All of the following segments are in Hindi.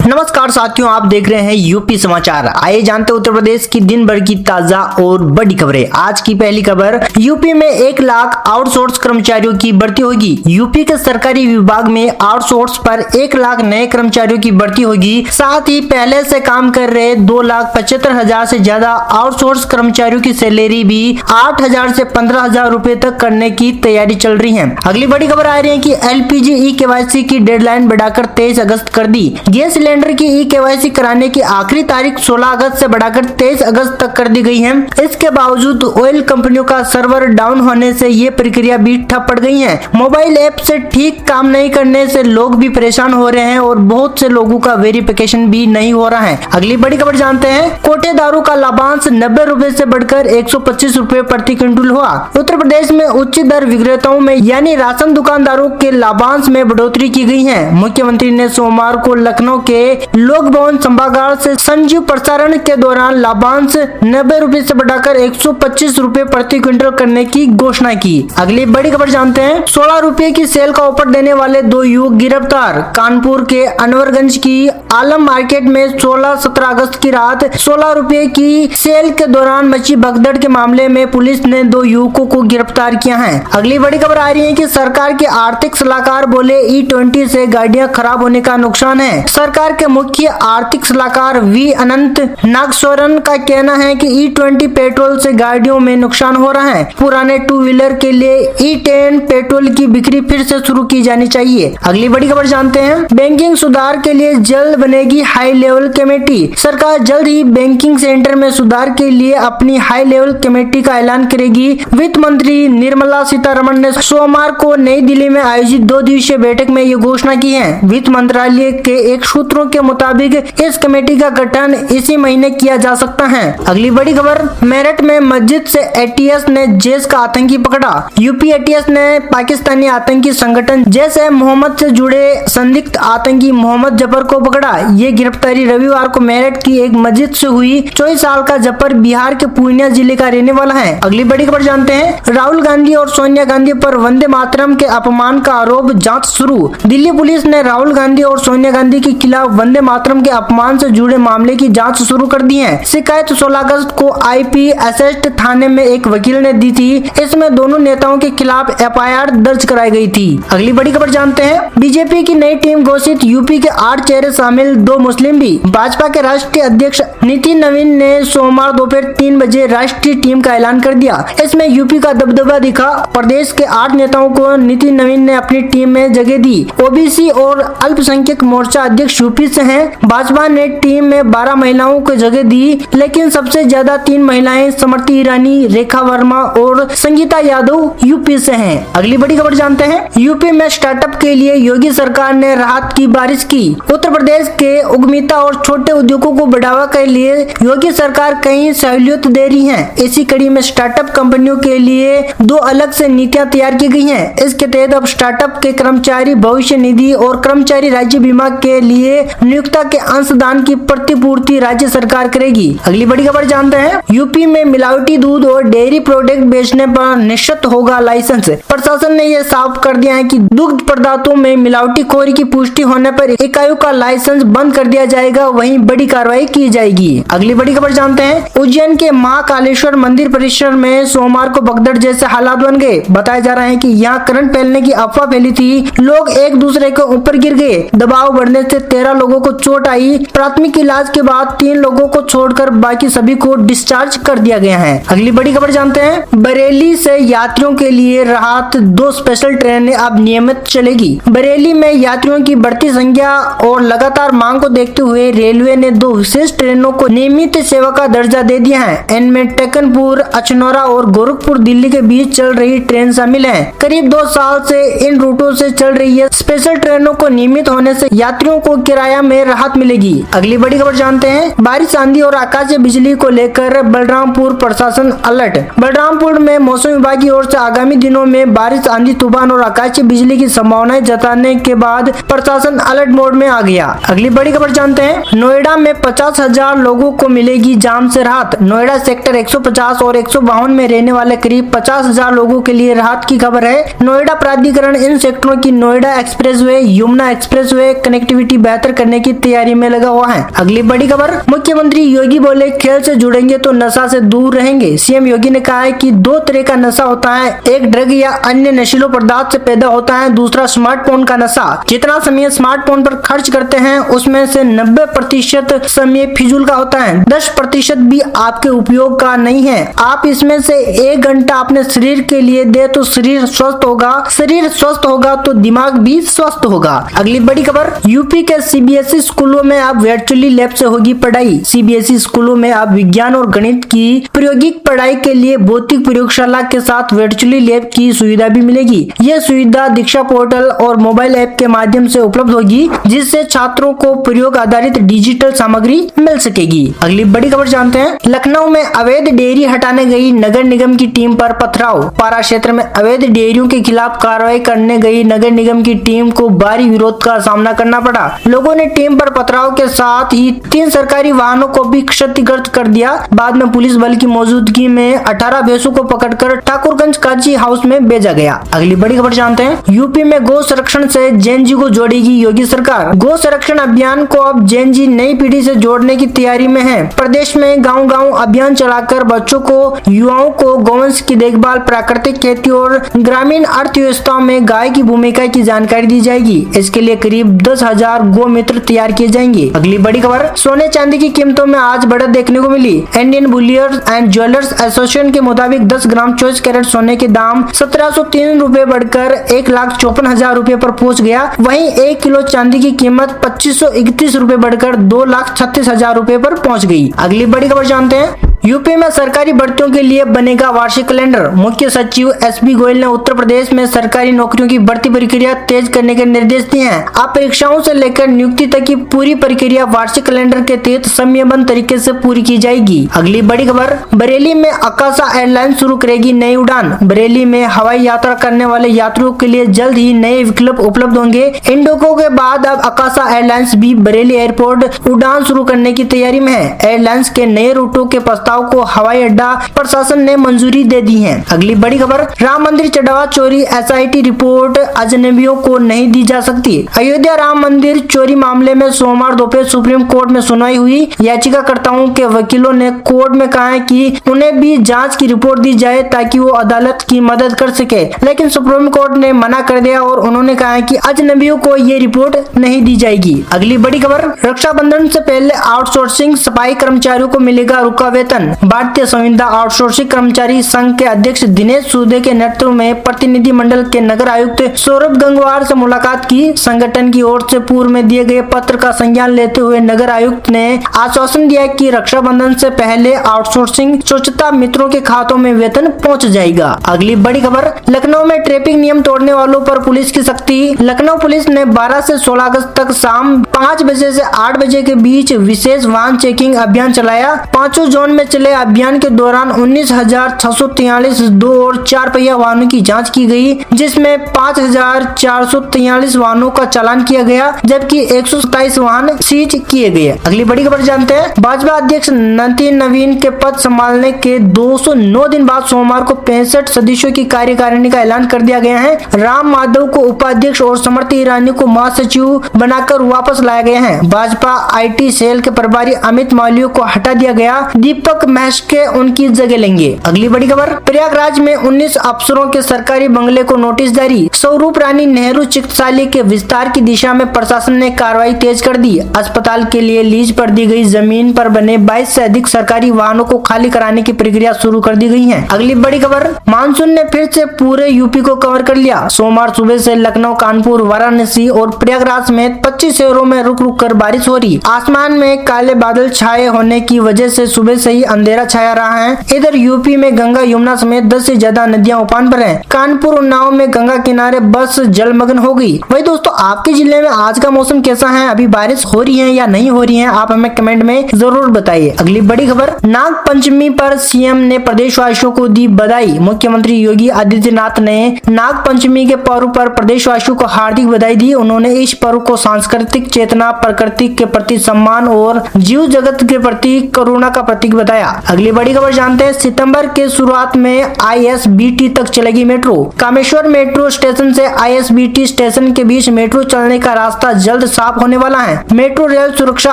नमस्कार साथियों, आप देख रहे हैं यूपी समाचार। आइए जानते हैं उत्तर प्रदेश की दिन भर की ताजा और बड़ी खबरें। आज की पहली खबर, यूपी में 1 लाख आउटसोर्स कर्मचारियों की भर्ती होगी। यूपी के सरकारी विभाग में आउटसोर्स पर 1 लाख नए कर्मचारियों की भर्ती होगी। साथ ही पहले से काम कर रहे 2,75,000 से ज्यादा आउटसोर्स कर्मचारियों की सैलरी भी 8,000 से 15,000 रुपए तक करने की तैयारी चल रही है। अगली बड़ी खबर आ रही है कि LPG ई-KYC की डेडलाइन बढ़ाकर 23 अगस्त कर दी। गैस सिलेंडर की ई-KYC कराने की आखिरी तारीख 16 अगस्त से बढ़ाकर 23 अगस्त तक कर दी गई है। इसके बावजूद ऑयल कंपनियों का सर्वर डाउन होने से ये प्रक्रिया भी ठप पड़ गई है। मोबाइल ऐप से ठीक काम नहीं करने से लोग भी परेशान हो रहे हैं और बहुत से लोगों का वेरिफिकेशन भी नहीं हो रहा है। अगली बड़ी खबर जानते हैं, कोटे दारू का लाभांश 90 रुपए से बढ़कर 125 रुपए प्रति क्विंटल हुआ। उत्तर प्रदेश में उच्च दर विक्रेताओं में यानी राशन दुकानदारों के लाभांश में बढ़ोतरी की गई है। मुख्यमंत्री ने सोमवार को लखनऊ के लोक भवन सभागार से संजीव प्रसारण के दौरान लाभांश 90 रुपए से बढ़ाकर 125 रुपए प्रति क्विंटल करने की घोषणा की। अगली बड़ी खबर जानते हैं, 16 रुपए की सेल का ऑफर देने वाले 2 युवक गिरफ्तार। कानपुर के अनवरगंज की आलम मार्केट में 16-17 अगस्त की रात 16 रुपए की सेल के दौरान मची भगदड़ के मामले में पुलिस ने 2 युवकों को गिरफ्तार किया है। अगली बड़ी खबर आ रही है कि सरकार के आर्थिक सलाहकार बोले E20 से गाड़ियां खराब होने का नुकसान है। सरकार के मुख्य आर्थिक सलाहकार वी अनंत नागेश्वरन का कहना है कि E20 पेट्रोल से गाड़ियों में नुकसान हो रहा है। पुराने 2 व्हीलर के लिए E10 पेट्रोल की बिक्री फिर से शुरू की जानी चाहिए। अगली बड़ी खबर जानते हैं, बैंकिंग सुधार के लिए जल्द बनेगी हाई लेवल कमेटी। सरकार जल्द ही बैंकिंग सेक्टर में सुधार के लिए अपनी हाई लेवल कमेटी का ऐलान करेगी। वित्त मंत्री निर्मला सीतारमण ने सोमवार को नई दिल्ली में आयोजित 2 दिवसीय बैठक में ये घोषणा की है। वित्त मंत्रालय के एक सूत्रों के मुताबिक इस कमेटी का गठन इसी महीने किया जा सकता है। अगली बड़ी खबर, मेरठ में मस्जिद से ATS ने जैश का आतंकी पकड़ा। यूपी ATS ने पाकिस्तानी आतंकी संगठन जैश-ए-मोहम्मद से जुड़े संदिग्ध आतंकी मोहम्मद जफर को पकड़ा। ये गिरफ्तारी रविवार को मेरठ की एक मस्जिद से हुई। 24 साल का जफर बिहार के पूर्णिया जिले का रहने वाला है। अगली बड़ी खबर जानते हैं, राहुल गांधी और सोनिया गांधी पर वंदे मातरम के अपमान का आरोप, जांच शुरू। दिल्ली पुलिस ने राहुल गांधी और सोनिया गांधी के खिलाफ वंदे मातरम के अपमान से जुड़े मामले की जांच शुरू कर दी है। शिकायत 16 अगस्त को IP एसेट थाने में एक वकील ने दी थी। इसमें दोनों नेताओं के खिलाफ FIR दर्ज कराई गई थी। अगली बड़ी खबर जानते हैं, बीजेपी की नई टीम घोषित, यूपी के 8 चेहरे शामिल, 2 मुस्लिम भी। भाजपा के राष्ट्रीय अध्यक्ष नितिन नवीन ने सोमवार दोपहर 3 बजे राष्ट्रीय टीम का ऐलान कर दिया। इसमें यूपी का दबदबा दिखा। प्रदेश के 8 नेताओं को नितिन नवीन ने अपनी टीम में जगह दी। OBC और अल्पसंख्यक मोर्चा अध्यक्ष यूपी से हैं। भाजपा ने टीम में 12 महिलाओं को जगह दी, लेकिन सबसे ज्यादा 3 महिलाएं स्मृति ईरानी, रेखा वर्मा और संगीता यादव यूपी से हैं। अगली बड़ी खबर जानते हैं, यूपी में स्टार्टअप के लिए योगी सरकार ने राहत की बारिश की। उत्तर प्रदेश के उद्यमिता और छोटे उद्योगों को बढ़ावा के लिए योगी सरकार कई सहूलियत दे रही है। इसी कड़ी में स्टार्टअप कंपनियों के लिए 2 अलग से नीतियां तैयार की गई हैं। इसके तहत अब स्टार्टअप के कर्मचारी भविष्य निधि और कर्मचारी राज्य बीमा के लिए नियोक्ता के अंशदान की प्रतिपूर्ति राज्य सरकार करेगी। अगली बड़ी खबर जानते हैं, यूपी में मिलावटी दूध और डेयरी प्रोडक्ट बेचने पर निश्चित होगा लाइसेंस। प्रशासन ने यह साफ कर दिया है कि दुग्ध पदार्थों में मिलावटीखोरी की पुष्टि होने पर इकाइयों का लाइसेंस बंद कर दिया जाएगा, वहीं बड़ी कार्रवाई की जाएगी। अगली बड़ी खबर जानते हैं, उज्जैन के महाकालेश्वर मंदिर परिसर में सोमवार को भगदड़ जैसे हालात बन गए। बताया जा रहा है कि यहाँ करंट फैलने की अफवाह फैली थी। लोग एक दूसरे के ऊपर गिर गए। दबाव बढ़ने से 13 लोगों को चोट आई। प्राथमिक इलाज के बाद 3 लोगों को छोड़कर बाकी सभी को डिस्चार्ज कर दिया गया है। अगली बड़ी खबर जानते हैं, बरेली से यात्रियों के लिए राहत, 2 स्पेशल ट्रेनें अब नियमित चलेगी। बरेली में यात्रियों की बढ़ती संख्या और लगातार मांग को देखते हुए रेलवे ने 2 विशेष ट्रेनों को नियमित सेवा का दर्जा दे दिया है। इनमें टकनपुर, अचनौरा और गोरखपुर दिल्ली के बीच चल रही ट्रेन शामिल है। करीब 2 साल से इन रूटों से चल रही है स्पेशल ट्रेनों को नियमित होने से यात्रियों को किराया में राहत मिलेगी। अगली बड़ी खबर जानते हैं, बारिश, आंधी और आकाशीय बिजली को लेकर बलरामपुर प्रशासन अलर्ट। बलरामपुर में मौसम विभाग की ओर से आगामी दिनों में बारिश, आंधी, तूफान और आकाशीय बिजली की संभावनाएं जताने के बाद प्रशासन अलर्ट मोड में आ गया। अगली बड़ी खबर जानते हैं, नोएडा में 50,000 लोगों को मिलेगी जाम से राहत। नोएडा सेक्टर 150 और 152 में रहने वाले करीब 50,000 लोगों के लिए राहत की खबर है। नोएडा प्राधिकरण इन सेक्टरों की Noida expressway, Yamuna expressway connectivity बेहतर करने की तैयारी में लगा हुआ है। अगली बड़ी खबर, मुख्यमंत्री योगी बोले खेल से जुड़ेंगे तो नशा से दूर रहेंगे। सीएम योगी ने कहा है कि दो तरह का नशा होता है, एक ड्रग या अन्य नशीले पदार्थ से पैदा होता है, दूसरा स्मार्टफोन का नशा। जितना समय स्मार्टफोन पर खर्च करते हैं उसमें से 90% समय फिजूल का होता है, 10% भी आपके उपयोग का नहीं है। आप इसमें से 1 घंटा अपने शरीर के लिए दे तो शरीर स्वस्थ होगा, शरीर स्वस्थ होगा तो दिमाग भी स्वस्थ होगा। अगली बड़ी खबर, यूपी के सीबीएसई स्कूलों में अब वर्चुअली लैब से होगी पढ़ाई। सीबीएसई स्कूलों में अब विज्ञान और गणित की प्रायोगिक पढ़ाई के लिए भौतिक प्रयोगशाला के साथ वर्चुअली लैब की सुविधा भी मिलेगी। यह सुविधा दीक्षा पोर्टल और मोबाइल ऐप के माध्यम से उपलब्ध होगी, जिससे छात्रों को प्रयोग आधारित डिजिटल सामग्री मिल सकेगी। अगली बड़ी खबर जानते हैं, लखनऊ में अवैध डेयरी हटाने गई नगर निगम की टीम पर पथराव। पारा क्षेत्र में अवैध डेयरियों के खिलाफ कार्रवाई करने गई नगर निगम की टीम को भारी विरोध का सामना करना पड़ा। लोगों ने टीम पर पथराव के साथ ही 3 सरकारी वाहनों को भी क्षतिग्रस्त कर दिया। बाद में पुलिस बल की मौजूदगी में 18 भैंसों को पकड़कर ठाकुरगंज काजी हाउस में भेजा गया। अगली बड़ी खबर जानते हैं, यूपी में गौ संरक्षण से जेन जी को जोड़ेगी योगी सरकार। गौ संरक्षण अभियान को अब जेन जी नई पीढ़ी से जोड़ने की तैयारी में है। प्रदेश में गांव-गांव अभियान चलाकर बच्चों को, युवाओं को गौवंश की देखभाल, प्राकृतिक खेती और ग्रामीण अर्थव्यवस्था में गाय की भूमिका की जानकारी दी जाएगी। इसके लिए करीब 10,000 गौ मित्र तैयार किए जाएंगे। अगली बड़ी खबर, सोने चांदी की कीमतों में आज बढ़त देखने को मिली। इंडियन बुलियर्स एंड ज्वेलर्स एसोसिएशन के मुताबिक 10 ग्राम 24 कैरेट सोने के दाम 1703 रुपए बढ़कर 1,54,000 रुपए पर पहुंच गया। वहीं 1 किलो चांदी की कीमत 2531 रुपए बढ़कर 2,36,000 रुपए पर पहुंच गई। अगली बड़ी खबर जानते हैं, यूपी में सरकारी भर्तियों के लिए बनेगा वार्षिक कैलेंडर। मुख्य सचिव एसबी गोयल ने उत्तर प्रदेश में सरकारी नौकरियों की भर्ती प्रक्रिया तेज करने के निर्देश दिए हैं। अब परीक्षाओं से लेकर नियुक्ति तक की पूरी प्रक्रिया वार्षिक कैलेंडर के तहत समयबद्ध तरीके से पूरी की जाएगी। अगली बड़ी खबर, बरेली में आकाशा एयरलाइंस शुरू करेगी नई उड़ान। बरेली में हवाई यात्रा करने वाले यात्रियों के लिए जल्द ही नए विकल्प उपलब्ध होंगे। इंडिगो के बाद अब आकाशा एयरलाइंस भी बरेली एयरपोर्ट उड़ान शुरू करने की तैयारी में है। एयरलाइंस के नए रूटों के प्रस्ताव को हवाई अड्डा प्रशासन ने मंजूरी दे दी है। अगली बड़ी खबर, राम मंदिर चढ़ावा चोरी एसआईटी रिपोर्ट अजनबियों को नहीं दी जा सकती। अयोध्या राम मंदिर चोरी मामले में सोमवार दोपहर सुप्रीम कोर्ट में सुनवाई हुई। याचिकाकर्ताओं के वकीलों ने कोर्ट में कहा है कि उन्हें भी जांच की रिपोर्ट दी जाए ताकि वो अदालत की मदद कर सके, लेकिन सुप्रीम कोर्ट ने मना कर दिया और उन्होंने कहा है कि अजनबियों को ये रिपोर्ट नहीं दी जाएगी। अगली बड़ी खबर, रक्षाबंधन से पहले आउटसोर्सिंग सफाई कर्मचारियों को मिलेगा रुका वेतन। भारतीय संविदा आउटसोर्सिंग कर्मचारी संघ के अध्यक्ष दिनेश सूदे के नेतृत्व में प्रतिनिधि मंडल के नगर आयुक्त सौरभ गंगवार से मुलाकात की। संगठन की ओर से पूर्व में दिए गए पत्र का संज्ञान लेते हुए नगर आयुक्त ने आश्वासन दिया कि रक्षाबंधन से पहले आउटसोर्सिंग स्वच्छता मित्रों के खातों में वेतन पहुंच जाएगा। अगली बड़ी खबर, लखनऊ में ट्रैफिक नियम तोड़ने वालों पर पुलिस की सख्ती। लखनऊ पुलिस ने 12 से 16 अगस्त तक शाम 5 बजे से 8 बजे के बीच विशेष वाहन चेकिंग अभियान चलाया। 5 जोन में चले अभियान के दौरान 19,643 2 और 4 पहिया वाहनों की जांच की गई, जिसमें 5,443 वाहनों का चालान किया गया, जबकि 127 वाहन सीज किए गए। अगली बड़ी खबर जानते हैं, भाजपा अध्यक्ष नितिन नवीन के पद संभालने के 209 दिन बाद सोमवार को 65 सदस्यों की कार्यकारिणी का ऐलान कर दिया गया है। राम माधव को उपाध्यक्ष और स्मृति ईरानी को महासचिव बनाकर वापस लाया गया है। भाजपा आईटी सेल के प्रभारी अमित मालवीय को हटा दिया गया, दीपक महके उनकी जगह लेंगे। अगली बड़ी खबर, प्रयागराज में 19 अफसरों के सरकारी बंगले को नोटिस जारी। स्वरूप रानी नेहरू चिकित्सालय के विस्तार की दिशा में प्रशासन ने कार्रवाई तेज कर दी। अस्पताल के लिए लीज पर दी गई जमीन पर बने 22 से अधिक सरकारी वाहनों को खाली कराने की प्रक्रिया शुरू कर दी गई है। अगली बड़ी खबर, मानसून ने फिर से पूरे यूपी को कवर कर लिया। सोमवार सुबह से लखनऊ, कानपुर, वाराणसी और प्रयागराज में 25 शहरों में रुक रुक कर बारिश हो रही। आसमान में काले बादल छाए होने की वजह से सुबह से ही अंधेरा छाया रहा है। इधर यूपी में गंगा, यमुना समेत 10 से ज्यादा नदियां उफान पर हैं। कानपुर, उन्नाव में गंगा किनारे बस जलमग्न हो गई। वही दोस्तों, आपके जिले में आज का मौसम कैसा है? अभी बारिश हो रही है या नहीं हो रही है? आप हमें कमेंट में जरूर बताइए। अगली बड़ी खबर, नाग पंचमी पर सीएम ने प्रदेशवासियों को दी बधाई। मुख्यमंत्री योगी आदित्यनाथ ने नाग पंचमी के पर्व पर प्रदेशवासियों को हार्दिक बधाई दी। उन्होंने इस पर्व को सांस्कृतिक चेतना, प्रकृति के प्रति सम्मान और जीव जगत के प्रति करुणा का प्रतीक बताया। बताया। अगली बड़ी खबर जानते हैं, सितंबर के शुरुआत में ISBT तक चलेगी मेट्रो। कामेश्वर मेट्रो स्टेशन से ISBT स्टेशन के बीच मेट्रो चलने का रास्ता जल्द साफ होने वाला है। मेट्रो रेल सुरक्षा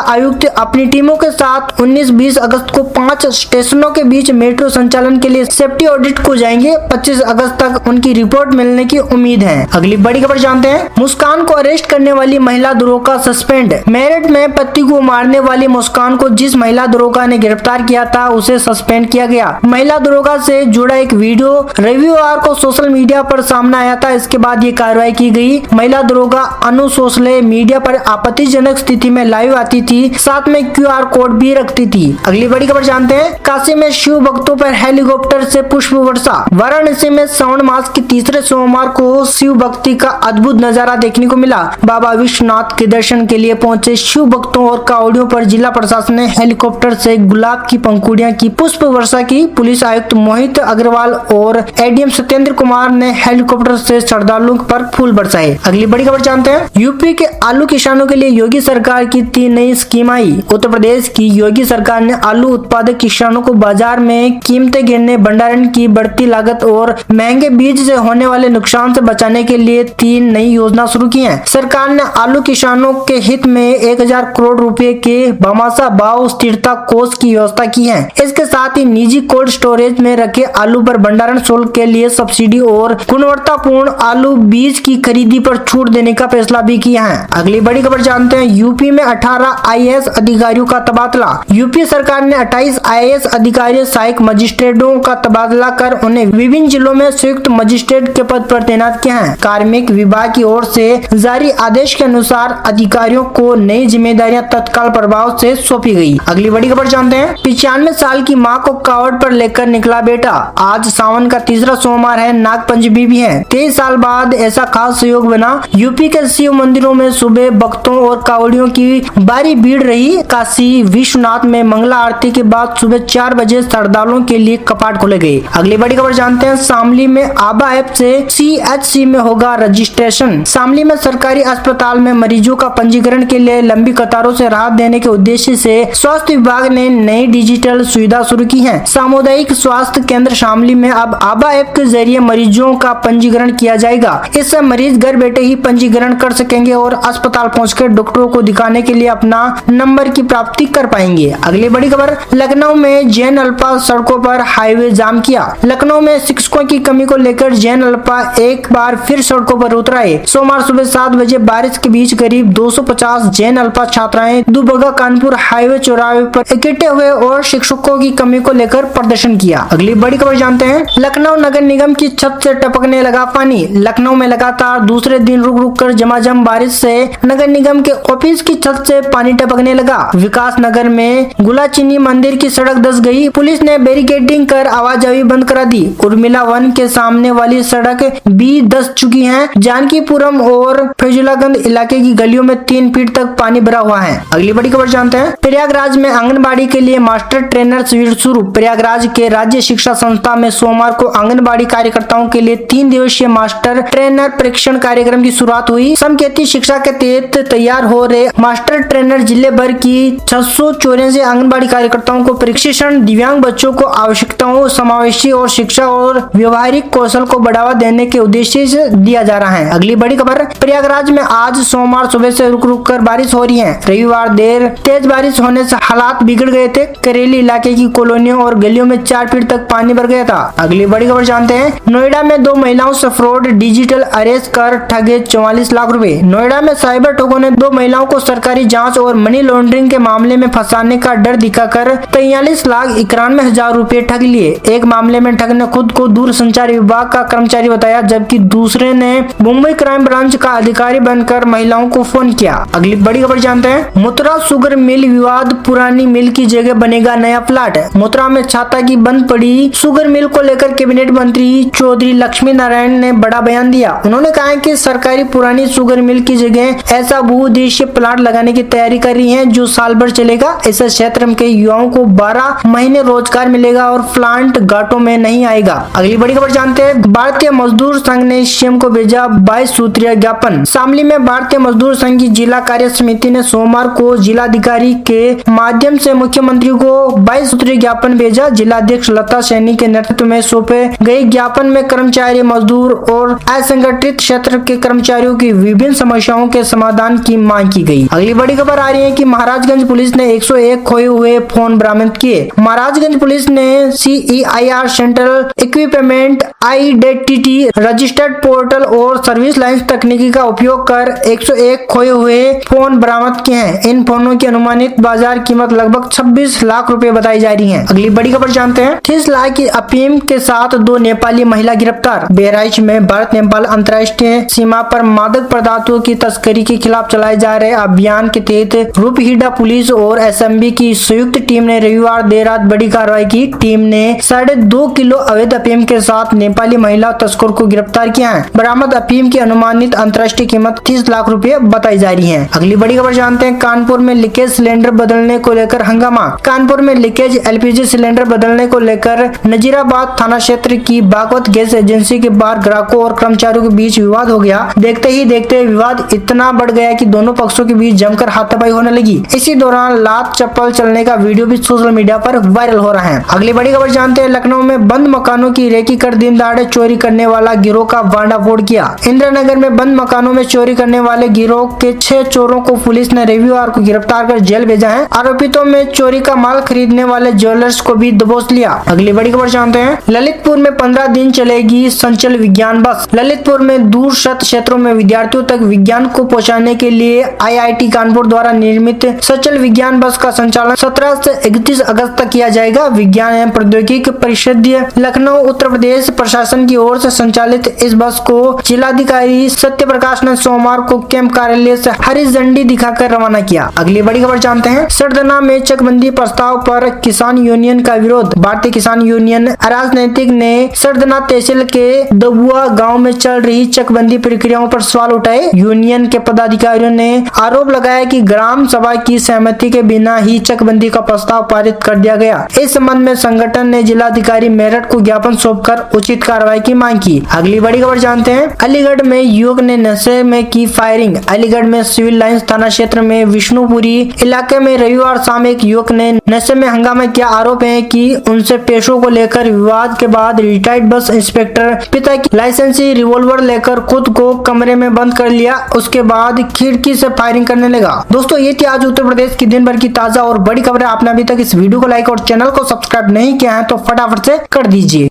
आयुक्त अपनी टीमों के साथ 19-20 अगस्त को 5 स्टेशनों के बीच मेट्रो संचालन के लिए सेफ्टी ऑडिट को जाएंगे। 25 अगस्त तक उनकी रिपोर्ट मिलने की उम्मीद है। अगली बड़ी खबर जानते हैं, मुस्कान को अरेस्ट करने वाली महिला दरोगा सस्पेंड। मेरठ में पति को मारने वाली मुस्कान को जिस महिला दरोगा ने गिरफ्तार किया था उसे सस्पेंड किया गया। महिला दरोगा से जुड़ा एक वीडियो रविवार को सोशल मीडिया पर सामने आया था। इसके बाद ये कार्रवाई की गई। महिला दरोगा अनु सोशले मीडिया पर आपत्तिजनक स्थिति में लाइव आती थी, साथ में QR कोड भी रखती थी। अगली बड़ी खबर जानते हैं, काशी में शिव भक्तों पर हेलीकॉप्टर से पुष्प वर्षा। वाराणसी में श्रावण मास के तीसरे सोमवार को शिव भक्ति का अद्भुत नजारा देखने को मिला। बाबा विश्वनाथ के दर्शन के लिए पहुंचे शिव भक्तों और कावड़ियों पर जिला प्रशासन ने हेलीकॉप्टर से गुलाब की पंखुड़ियां की पुष्प वर्षा की। पुलिस आयुक्त मोहित अग्रवाल और ADM सत्येंद्र कुमार ने हेलीकॉप्टर से श्रद्धालुओं पर फूल बरसाए। अगली बड़ी खबर जानते हैं, यूपी के आलू किसानों के लिए योगी सरकार की 3 नई स्कीम आई। उत्तर प्रदेश की योगी सरकार ने आलू उत्पादक किसानों को बाजार में कीमतें गिरने, भंडारण की बढ़ती लागत और महंगे बीज से होने वाले नुकसान से बचाने के लिए 3 नई योजना शुरू की है। सरकार ने आलू किसानों के हित में 1000 करोड़ रुपए के भामाशाह भाव स्थिरता कोष की व्यवस्था की है। इसके साथ ही निजी कोल्ड स्टोरेज में रखे आलू पर भंडारण शुल्क के लिए सब्सिडी और गुणवत्तापूर्ण आलू बीज की खरीदी पर छूट देने का फैसला भी किया है। अगली बड़ी खबर जानते हैं, यूपी में 18 IAS अधिकारियों का तबादला। यूपी सरकार ने 28 IAS अधिकारियों सहायक मजिस्ट्रेटों का तबादला कर उन्हें विभिन्न जिलों में संयुक्त मजिस्ट्रेट के पद पर तैनात किया है। कार्मिक विभाग की ओर से जारी आदेश के अनुसार अधिकारियों को नई जिम्मेदारियां तत्काल प्रभाव से सौंपी गई। अगली बड़ी खबर जानते हैं, 95 साल की मां को कावड़ पर लेकर निकला बेटा। आज सावन का तीसरा सोमवार है, नाग पंचमी भी है। 23 साल बाद ऐसा खास सहयोग बना। यूपी के शिव मंदिरों में सुबह भक्तों और कावड़ियों की भारी भीड़ रही। काशी विश्वनाथ में मंगला आरती के बाद सुबह 4 बजे श्रद्धालुओं के लिए कपाट खोले गए। अगली बड़ी खबर जानते हैं, शामली में आभा ऐप से CHC में होगा रजिस्ट्रेशन। शामली में सरकारी अस्पताल में मरीजों का पंजीकरण के लिए लंबी कतारों से राहत देने के उद्देश्य से स्वास्थ्य विभाग ने नई डिजिटल सुविधा शुरू की है। सामुदायिक स्वास्थ्य केंद्र शामली में अब आभा ऐप के जरिए मरीजों का पंजीकरण किया जाएगा। इससे मरीज घर बैठे ही पंजीकरण कर सकेंगे और अस्पताल पहुंचकर डॉक्टरों को दिखाने के लिए अपना नंबर की प्राप्ति कर पाएंगे। अगली बड़ी खबर, लखनऊ में जैन अल्पा सड़कों पर हाईवे जाम किया। लखनऊ में शिक्षकों की कमी को लेकर जैन अल्पा एक बार फिर सड़कों पर उतरा है। सोमवार सुबह 7 बजे बारिश के बीच करीब 250 जैन अल्पा छात्राएं दुबग्गा कानपुर हाईवे चौराहे पर इकट्ठे हुए और शिक्षकों की कमी को लेकर प्रदर्शन किया। अगली बड़ी खबर जानते हैं, लखनऊ नगर निगम की छत से टपकने लगा पानी। लखनऊ में लगातार दूसरे दिन रुक रुक कर झमाझम बारिश से नगर निगम के ऑफिस की छत से पानी टपकने लगा। विकास नगर में गुलाचीनी मंदिर की सड़क धंस गई। पुलिस ने बैरिकेडिंग कर आवाजाही बंद करा दी। उर्मिला वन के सामने वाली सड़क भी धंस चुकी है। जानकीपुरम और फैजुलागंज इलाके की गलियों में 3 फीट तक पानी भरा हुआ है। अगली बड़ी खबर जानते हैं, प्रयागराज में आंगनबाड़ी के लिए मास्टर ट्रेनर शिविर शुरू। प्रयागराज के राज्य शिक्षा संस्था में सोमवार को आंगनबाड़ी कार्यकर्ताओं के लिए 3 दिवसीय मास्टर ट्रेनर प्रशिक्षण कार्यक्रम की शुरुआत हुई। समकेती शिक्षा के तहत तैयार हो रहे मास्टर ट्रेनर जिले भर की 684 आंगनबाड़ी कार्यकर्ताओं को प्रशिक्षण दिव्यांग बच्चों को आवश्यकताओं, समावेशी और शिक्षा और व्यवहारिक कौशल को बढ़ावा देने के उद्देश्य से दिया जा रहा है। अगली बड़ी खबर, प्रयागराज में आज सोमवार सुबह से रुक रुक कर बारिश हो रही है। रविवार देर तेज बारिश होने से हालात बिगड़ गए थे। करेली इलाके की कॉलोनियों और गलियों में 4 फीट तक पानी भर गया था। अगली बड़ी खबर जानते हैं, नोएडा में 2 महिलाओं से फ्रॉड, डिजिटल अरेस्ट कर ठगे 44 लाख रुपए। नोएडा में साइबर ठगों ने 2 महिलाओं को सरकारी जांच और मनी लॉन्ड्रिंग के मामले में फंसाने का डर दिखाकर 43,91,000 रुपए ठग लिए। एक मामले में ठग ने खुद को दूरसंचार विभाग का कर्मचारी बताया, जबकि दूसरे ने मुंबई क्राइम ब्रांच का अधिकारी बनकर महिलाओं को फोन किया। अगली बड़ी खबर जानते हैं, मथुरा शुगर मिल विवाद, पुरानी मिल की जगह बनेगा नया प्लाट। मथुरा में छाता की बंद पड़ी शुगर मिल को लेकर कैबिनेट मंत्री चौधरी लक्ष्मी नारायण ने बड़ा बयान दिया। उन्होंने कहा कि सरकारी पुरानी शुगर मिल की जगह ऐसा बहुउद्देशीय प्लांट लगाने की तैयारी कर रही है जो साल भर चलेगा। इससे क्षेत्र के युवाओं को 12 महीने रोजगार मिलेगा और प्लांट घाटों में नहीं आएगा। अगली बड़ी खबर जानते हैं, भारतीय मजदूर संघ ने सीएम को भेजा 22 सूत्रीय ज्ञापन। शामली में भारतीय मजदूर संघ की जिला कार्य समिति ने सोमवार को जिलाधिकारी के माध्यम से मुख्यमंत्री को 22 सूत्रीय ज्ञापन भेजा। जिलाध्यक्ष लता सैनी के नेतृत्व में सौंपे गए ज्ञापन में कर्मचारी, मजदूर और असंगठित क्षेत्र के कर्मचारियों की विभिन्न समस्याओं के समाधान की मांग की गई। अगली बड़ी खबर आ रही है कि महाराजगंज पुलिस ने 101 खोए हुए फोन बरामद किए। महाराजगंज पुलिस ने CEIR central equipment, identity registered portal और सर्विस लाइन तकनीकी का उपयोग कर 101 खोए हुए फोन बरामद किए हैं। इन फोनों की अनुमानित बाजार कीमत लगभग 26 लाख रुपए बताई जा रही है। अगली बड़ी खबर जानते हैं। 30 लाख की अफीम के साथ 2 नेपाली महिला गिरफ्तार। बहराइच में भारत नेपाल अंतर्राष्ट्रीय सीमा पर मादक पदार्थों की तस्करी के खिलाफ चलाए जा रहे अभियान के तहत रूपहीडा पुलिस और SMB की संयुक्त टीम ने रविवार देर रात बड़ी कार्रवाई की। टीम ने 2.5 किलो अवैध अफीम के साथ नेपाली महिला तस्कर को गिरफ्तार किया है। बरामद अफीम की अनुमानित अंतर्राष्ट्रीय कीमत 30 लाख रुपए बताई जा रही है। अगली बड़ी खबर जानते हैं। कानपुर में लीकेज सिलेंडर बदलने को लेकर हंगामा। कानपुर में लीकेज LPG सिलेंडर बदलने को लेकर नजीराबाद थाना क्षेत्र की भागवत गैस एजेंसी के बाहर ग्राहकों और कर्मचारियों के बीच विवाद हो गया। देखते ही देखते विवाद इतना बढ़ गया कि दोनों पक्षों के बीच जमकर हाथापाई होने लगी। इसी दौरान लात चप्पल चलने का वीडियो भी सोशल मीडिया पर वायरल हो रहा है। अगली बड़ी खबर जानते हैं। लखनऊ में बंद मकानों की रेकी कर दिन दहाड़े चोरी करने वाला गिरोह का भांडाफोड़ किया। इंदिरानगर में बंद मकानों में चोरी करने वाले गिरोह के 6 चोरों को पुलिस ने रविवार को गिरफ्तार कर जेल भेजा है। आरोपितों में चोरी का माल खरीदने वाले ज्वेलर्स को भी दबोच लिया। अगली बड़ी खबर जानते हैं। ललितपुर में 15 दिन चलेगी संचल विज्ञान बस। ललितपुर में दूरस्थ क्षेत्रों में विद्यार्थियों तक विज्ञान को पहुंचाने के लिए IIT कानपुर द्वारा निर्मित संचल विज्ञान बस का संचालन 17 से 31 अगस्त तक किया जाएगा। विज्ञान एवं प्रौद्योगिकी परिषद लखनऊ उत्तर प्रदेश प्रशासन की ओर से संचालित इस बस को जिलाधिकारी सत्य प्रकाश ने सोमवार को कैंप कार्यालय से हरी झंडी दिखाकर रवाना किया। अगली बड़ी खबर जानते हैं। सरदना में चकबंदी प्रस्ताव पर किसान यूनियन का विरोध। भारतीय किसान यूनियन राजनीतिक ने सरदना तहसील के दबुआ गांव में चल रही चकबंदी प्रक्रियाओं पर सवाल उठाए। यूनियन के पदाधिकारियों ने आरोप लगाया कि ग्राम सभा की सहमति के बिना ही चकबंदी का प्रस्ताव पारित कर दिया गया। इस संबंध में संगठन ने जिलाधिकारी मेरठ को ज्ञापन सौंपकर उचित कार्रवाई की मांग की। अगली बड़ी खबर जानते हैं। अलीगढ़ में युवक ने नशे में की फायरिंग। अलीगढ़ में सिविल लाइंस थाना क्षेत्र में विष्णुपुरी इलाके में रविवार शाम एक युवक ने नशे में हंगामा किया। आरोप है कि उनसे पेशों को लेकर विवाद के बाद रिटायर्ड बस इंस्पेक्टर पिता की लाइसेंसी रिवॉल्वर लेकर खुद को कमरे में बंद कर लिया। उसके बाद खिड़की से फायरिंग करने लगा। दोस्तों, ये थी आज उत्तर प्रदेश की दिन भर की ताजा और बड़ी खबरें। आपने अभी तक इस वीडियो को लाइक और चैनल को सब्सक्राइब नहीं किया है तो फटाफट से कर दीजिए।